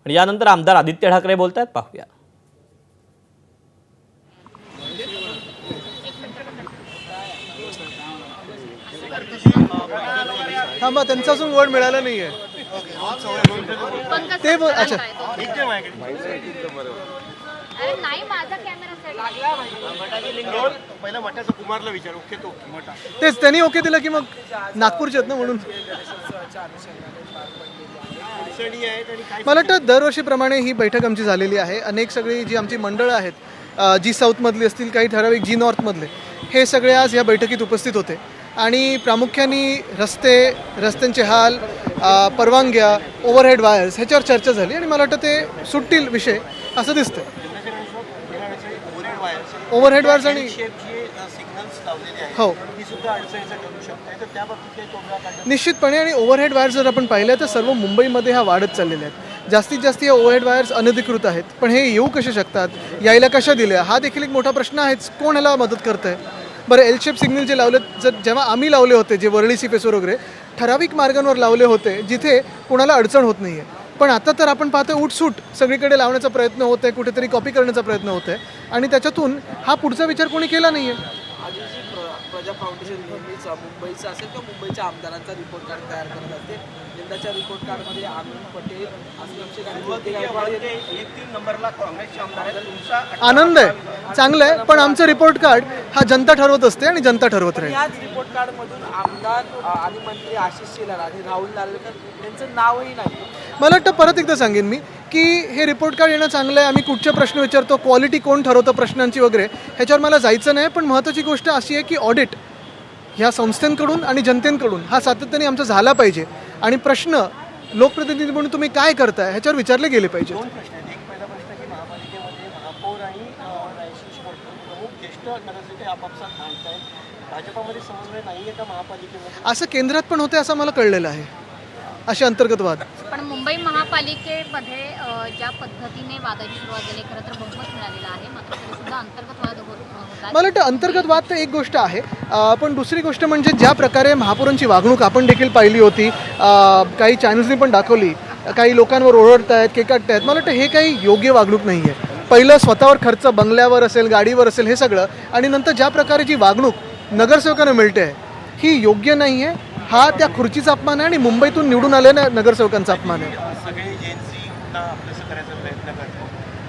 आणि यानंतर आमदार आदित्य ठाकरे बोलतायत, पाहूया. थांबा, त्यांचा अजून वर्ड मिळाला नाहीये ते. अच्छा, अरे नाही, माझा कॅमेरा पहिला मठाचा कुमारला विचार. ओके, तो मठा तेच त्यांनी ओके दिलं की मग नागपूरचे आहेत ना, म्हणून मला वाटतं दरवर्षीप्रमाणे ही बैठक आमची झालेली आहे. अनेक सगळी जी आमची मंडळं आहेत, जी साऊथमधली असतील, काही ठराविक जी नॉर्थमधले, हे सगळे आज या बैठकीत उपस्थित होते. आणि प्रामुख्याने रस्त्यांचे हाल, परवानग्या, ओव्हरहेड वायर्स ह्याच्यावर चर्चा झाली आणि मला वाटतं ते सुटतील विषय असं दिसतं. ओव्हरहेड वायर्स आणि हो, निश्चितपणे. आणि ओव्हरहेड वायर्स जर आपण पाहिल्या तर सर्व मुंबईमध्ये ह्या वाढत चाललेल्या आहेत. जास्तीत जास्त या ओव्हरहेड वायर्स अनधिकृत आहेत, पण हे येऊ कसे शकतात, यायला कशा दिल्या, हा देखील एक मोठा प्रश्न आहेच. कोण ह्याला मदत करतं आहे? बरं, एल शेप सिग्नल जे लावले, जेव्हा आम्ही लावले होते, जे वरळी सीफेसवर वगैरे ठराविक मार्गांवर लावले होते जिथे कोणाला अडचण होत नाही आहे, पण आता तर आपण पाहतो उठसूट सगळीकडे लावण्याचा प्रयत्न होत आहे, कुठेतरी कॉपी करण्याचा प्रयत्न होत आहे आणि त्याच्यातून हा पुढचा विचार कोणी केला नाही आहे. प्रजा फाउंडेशन नेहमीच मुंबईचा असेल किंवा मुंबईच्या आमदारांचा रिपोर्ट कार्ड तयार करत असते. यंदाच्या रिपोर्ट कार्डमध्ये आनंद पटेल, अस्लम शेख आणि 1-3 नंबरला काँग्रेसचे आमदार आहेत. तुमचा आनंद आहे, चांगलं आहे, पण आमचं रिपोर्ट कार्ड हा जनता ठरवत असते आणि जनता ठरवत राहील. याच रिपोर्ट कार्डमधून आमदार आणि मंत्री आशिष शेलार आणि राहुल नार्वेकर यांचं नावही नाही. मला वाटतं परत एकदा सांगेन मी की हे रिपोर्ट कार्ड येणं चांगलं आहे. आम्ही कुठचे प्रश्न विचारतो, क्वालिटी कोण ठरवतं प्रश्नांची वगैरे, ह्याच्यावर मला जायचं नाही. पण महत्त्वाची गोष्ट अशी आहे की ऑडिट ह्या संस्थांकडून आणि जनतेकडून हा सातत्याने आमचा झाला पाहिजे आणि प्रश्न लोकप्रतिनिधी म्हणून तुम्ही काय करताय ह्याच्यावर विचारले गेले पाहिजे. दोन प्रश्न आहेत. एक पहिला प्रश्न की महापालिकेमध्ये महापौर आणि न्यायाधीश प्रमुख ज्येष्ठ नगरसेवक आपापसात भांडत आहेत. भाजपामध्ये समन्वय नाही आहे का महापालिकेमध्ये? असं केंद्रात पण होते असं मला कळलेलं आहे, असे अंतर्गत वाद. पण मुंबई महापालिकेमध्ये ज्या पद्धतीने वादाची सुरुवात झाली, खरं तर बहुमत मिळालेलं आहे, मात्र तरी सुद्धा अंतर्गत वाद होतात. मला वाटतं अंतर्गत वाद तर एक गोष्ट आहे, पण दुसरी गोष्ट म्हणजे ज्या प्रकारे महापौरांची वागणूक आपण देखील पाहिली होती, काही चॅनल्सनी पण दाखवली, काही लोकांवर ओरडत आहेत, केकाटत आहेत. मला वाटतं हे काही योग्य वागणूक नाही आहे. पहिलं स्वतःवर खर्च बंगल्यावर असेल, गाडीवर असेल, हे सगळं, आणि नंतर ज्या प्रकारे जी वागणूक नगरसेवकांना मिळते आहे ही योग्य नाही आहे. हा त्या खुर्चीचा अपमान आहे आणि मुंबईतून निवडून आलेल्या नगरसेवकांचा अपमान आहे. सगळे जेएनसीना अभ्यास करायचा प्रयत्न करतो.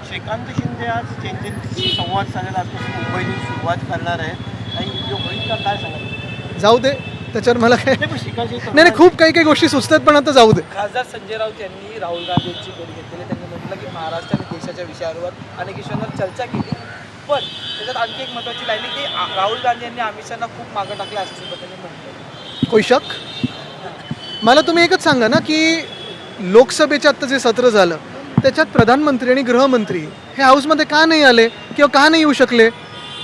श्रीकांत शिंदे आज जेएनसीशी संवाद साधायला आजपासून मुंबईतून सुरुवात करणार आहेत आणि उपयोग होईल का, काय सांगाल? जाऊ दे, त्याच्यावर मला काय श्रीकांत नाही, खूप काही गोष्टी सुचतात, पण आता जाऊ दे. खासदार संजय राऊत यांनी राहुल गांधींची भेट घेतलेली. त्यांनी म्हटलं की महाराष्ट्र आणि देशाच्या विषयावर अनेक विषयांवर चर्चा केली, पण त्याच्यात आणखी एक महत्त्वाची लाईन आहे की राहुल गांधी यांनी अमित शहाना खूप मागं टाकलं असं सुद्धा त्यांनी म्हटलं. कोई शक? मला तुम्ही एकच सांगा ना की लोकसभेच्या आत्ता जे सत्र झालं त्याच्यात प्रधानमंत्री आणि गृहमंत्री हे हाऊसमध्ये का नाही आले किंवा का नाही येऊ शकले,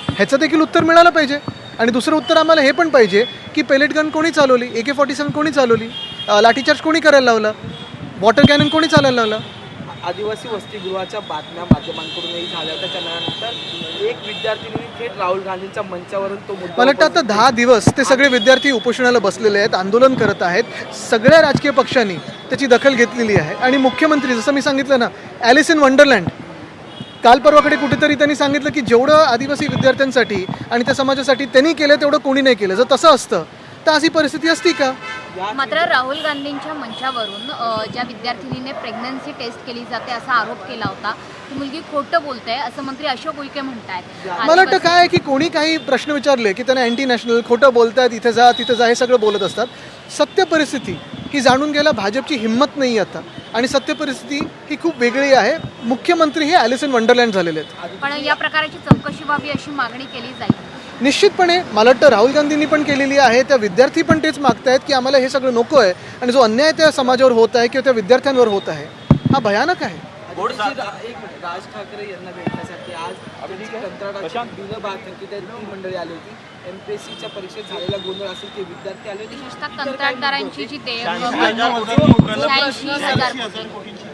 ह्याचं देखील उत्तर मिळालं पाहिजे. आणि दुसरं उत्तर आम्हाला हे पण पाहिजे की पेलेट गन कोणी चालवली, AK-47 कोणी चालवली, लाठीचार्ज कोणी करायला लावला, वॉटर कॅनन कोणी चालायला लावला. आदिवासी वसतिगृहाच्या बातम्या माध्यमांकडूनही झाल्या होत्या. त्यानंतर एक विद्यार्थिनी थेट राहुल गांधींच्या मंचावरून तो मुद्दा, मला वाटतं आता 10 दिवस ते सगळे विद्यार्थी उपोषणाला बसलेले आहेत, आंदोलन करत आहेत. सगळ्या राजकीय पक्षांनी त्याची दखल घेतलेली आहे आणि मुख्यमंत्री, जसं मी सांगितलं ना, ॲलिस इन वंडरलँड, काल परवाकडे कुठेतरी त्यांनी सांगितलं की जेवढं आदिवासी विद्यार्थ्यांसाठी आणि त्या समाजासाठी त्यांनी केलं तेवढं कोणी नाही केलं. जर तसं असतं तर अशी परिस्थिती असती का? मात्र राहुल गांधींच्या मंचावरून ज्या विद्यार्थिनीने प्रेग्नन्सी टेस्ट केली जाते असा आरोप केला होता, ती मुलगी खोटं बोलते असं मंत्री अशोक उईके म्हणतायत. मला वाटतं काय आहे की कोणी काही प्रश्न विचारले की त्यांना अँटी नॅशनल, खोटं बोलतात, इथे जा तिथे जा, हे सगळं बोलत असतात. सत्य परिस्थिती ही जाणून घ्यायला भाजपची हिंमत नाही आता आणि सत्य परिस्थिती ही खूप वेगळी आहे. मुख्यमंत्री हे ॲलिस इन वंडरलँड झालेले आहेत. पण या प्रकारची चौकशी व्हावी अशी मागणी केली जाईल. निश्चितपणे मला वाटतं राहुल गांधींनी पण केलेली आहे. त्या विद्यार्थी पण तेच मागतायत की आम्हाला हे सगळं नको आहे आणि जो अन्याय त्या समाजावर होत आहे किंवा त्या विद्यार्थ्यांवर होत आहे हा भयानक आहे. एक मिनिट, राज ठाकरे यांना भेटण्यासाठी आज कंत्राटाची बिलं बाकी ती मंडळी आली होती. MPSCच्या परीक्षेत झालेला गोंधळ असेल ते विद्यार्थी आले होते. विशेषतः कंत्राटदारांची जी देयक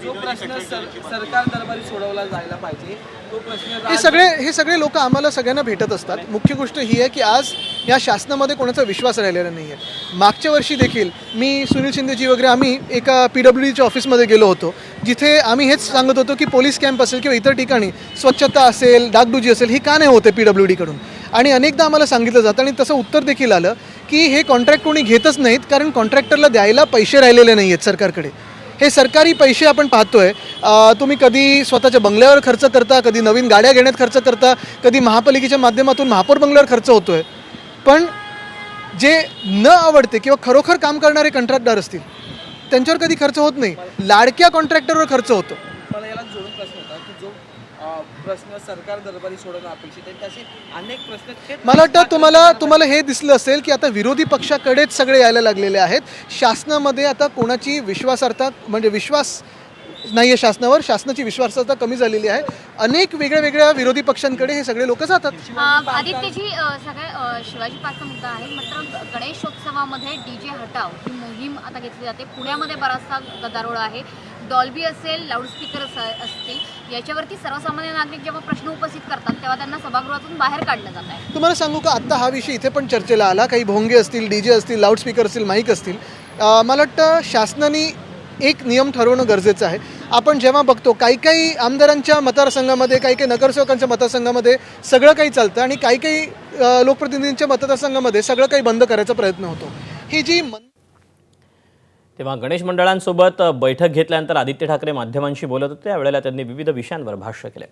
जो प्रश्न सरकार दरबारी सोडवला जायला पाहिजे तो प्रश्न हे सगळे लोक आम्हाला सगळ्यांना भेटत असतात. मुख्य गोष्ट ही आहे की आज या शासनामध्ये कोणाचा विश्वास राहिलेला नाही आहे. मागच्या वर्षी देखील मी सुनील शिंदेजी वगैरे आम्ही एका PWDच्या ऑफिसमध्ये गेलो होतो, जिथे आम्ही हेच सांगत होतो की पोलीस कॅम्प असेल किंवा इतर ठिकाणी स्वच्छता असेल, डागडुजी असेल, ही का नाही होते PWDकडून. आणि अनेकदा आम्हाला सांगितलं जातं आणि तसं उत्तर देखील आलं की हे कॉन्ट्रॅक्ट कोणी घेतच नाहीत, कारण कॉन्ट्रॅक्टरला द्यायला पैसे राहिलेले नाही आहेत सरकारकडे. हे सरकारी पैसे आपण पाहतोय, तुम्ही कधी स्वतःच्या बंगल्यावर खर्च करता, कधी नवीन गाड्या घेण्यात खर्च करता, कधी महापालिकेच्या माध्यमातून महापौर बंगल्यावर खर्च होतोय. पण जे न आवडते किंवा खरोखर काम करणारे कंत्राटदार असतील त्यांच्यावर कधी खर्च होत नाही. लाडक्या कॉन्ट्रॅक्टरवर खर्च होतो. मला याला जोडून प्रश्न होता की जो प्रश्न सरकार दरबारी सोडवणं अपेक्षित आहे त्याचे अनेक प्रश्न थेट मला वाटतं तुम्हाला हे दिसलं असेल की आता विरोधी पक्षाकडेच सगळे यायला लागलेले आहेत. शासनामध्ये आता कोणाची विश्वासार्हता म्हणजे विश्वास नाही आहे शासनावर, शासनाची विश्वासार्हता कमी झालेली आहे. अनेक वेगळ्या विरोधी पक्षांकडे हे सगळे लोक जातात. आदित्यजी सगळे शिवाजी पार्कचा मुद्दा आहे, मात्र गणेशोत्सवामध्ये DJ हटाव ही मोहीम आता घेतली जाते. पुण्यामध्ये बराचसा गदारोळ आहे. डॉल्बी असेल, लाऊडस्पीकर असतील, याच्यावरती सर्वसामान्य नागरिक जेव्हा प्रश्न उपस्थित करतात तेव्हा त्यांना सभागृहातून बाहेर काढलं जात आहे. तुम्हाला सांगू का, आत्ता हा विषय इथे पण चर्चेला आला. काही भोंगे असतील, DJ असतील, लाऊडस्पीकर असतील, माईक असतील. मला वाटतं शासनाने एक नियम ठरवणं गरजेचं आहे. आपण जेव्हा बघतो काही आमदारांच्या मतदारसंघामध्ये, काही नगरसेवकांच्या मतदारसंघामध्ये सगळं काही चालतं आणि काही लोकप्रतिनिधींच्या मतदारसंघामध्ये सगळं काही बंद करायचा प्रयत्न होतो. ही जी तेव्हा गणेश मंडळांसोबत बैठक घेतल्यानंतर आदित्य ठाकरे माध्यमांशी बोलत होते. त्यावेळेला त्यांनी विविध विषयांवर भाष्य केले.